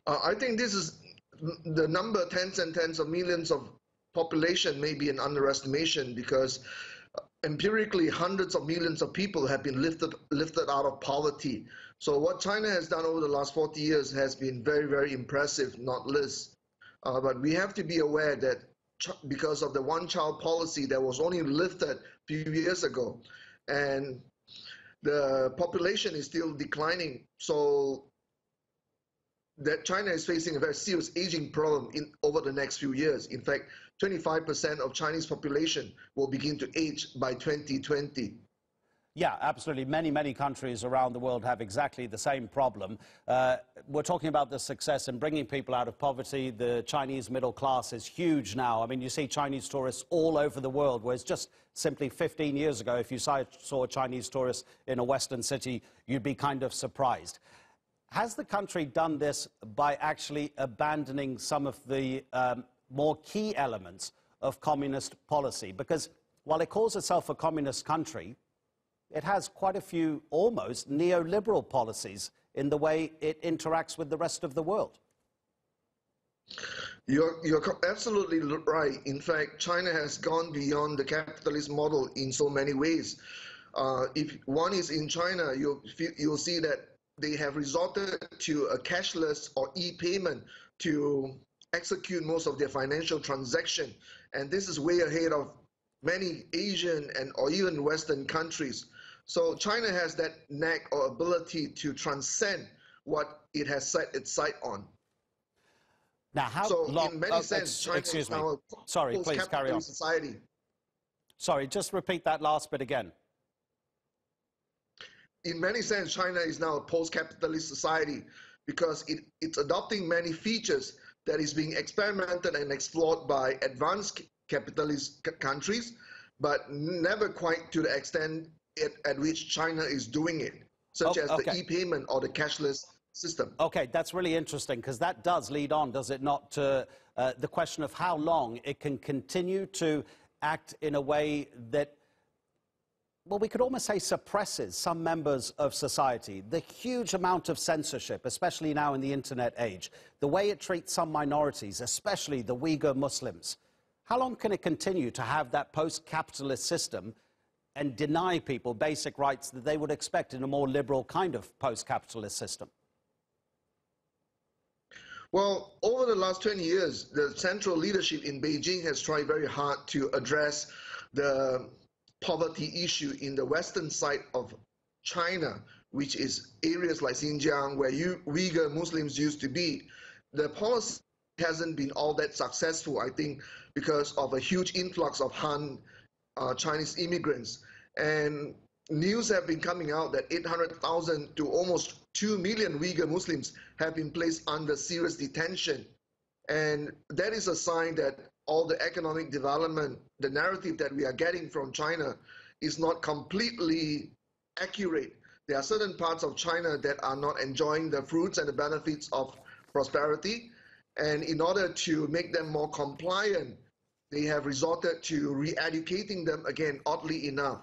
I think this is the number tens and tens of millions of population may be an underestimation because empirically hundreds of millions of people have been lifted out of poverty. So what China has done over the last 40 years has been very, very impressive, not less. But we have to be aware that because of the one-child policy that was only lifted a few years ago, and the population is still declining, so that China is facing a very serious aging problem over the next few years. In fact, 25% of Chinese population will begin to age by 2020. Yeah, absolutely. Many countries around the world have exactly the same problem. We're talking about the success in bringing people out of poverty. The Chinese middle class is huge now. I mean, you see Chinese tourists all over the world, whereas just simply 15 years ago, if you saw a Chinese tourist in a Western city, you'd be kind of surprised. Has the country done this by actually abandoning some of the more key elements of communist policy? Because while it calls itself a communist country, it has quite a few almost neoliberal policies in the way it interacts with the rest of the world. You're absolutely right. In fact, China has gone beyond the capitalist model in so many ways. If one is in China, you'll see that they have resorted to a cashless or e-payment to execute most of their financial transaction. And this is way ahead of many Asian or even Western countries. So China has that knack or ability to transcend what it has set its sight on. Now, how so long? In many sense, China excuse is me. now a Sorry, please carry on. Society. Sorry, just repeat that last bit again. In many sense, China is now a post-capitalist society because it's adopting many features that is being experimented and explored by advanced capitalist countries, but never quite to the extent at which China is doing it, such as the e-payment or the cashless system. Okay, that's really interesting because that does lead on, does it not, to the question of how long it can continue to act in a way that, well, we could almost say suppresses some members of society. The huge amount of censorship, especially now in the internet age, the way it treats some minorities, especially the Uyghur Muslims. How long can it continue to have that post-capitalist system and deny people basic rights that they would expect in a more liberal kind of post-capitalist system? Well, over the last 20 years, the central leadership in Beijing has tried very hard to address the poverty issue in the western side of China, which is areas like Xinjiang, where Uyghur Muslims used to be. The policy hasn't been all that successful, I think, because of a huge influx of Han Chinese immigrants. And news have been coming out that 800,000 to almost 2 million Uyghur Muslims have been placed under serious detention. And that is a sign that all the economic development, the narrative that we are getting from China is not completely accurate. There are certain parts of China that are not enjoying the fruits and the benefits of prosperity. And in order to make them more compliant, they have resorted to re-educating them again, oddly enough.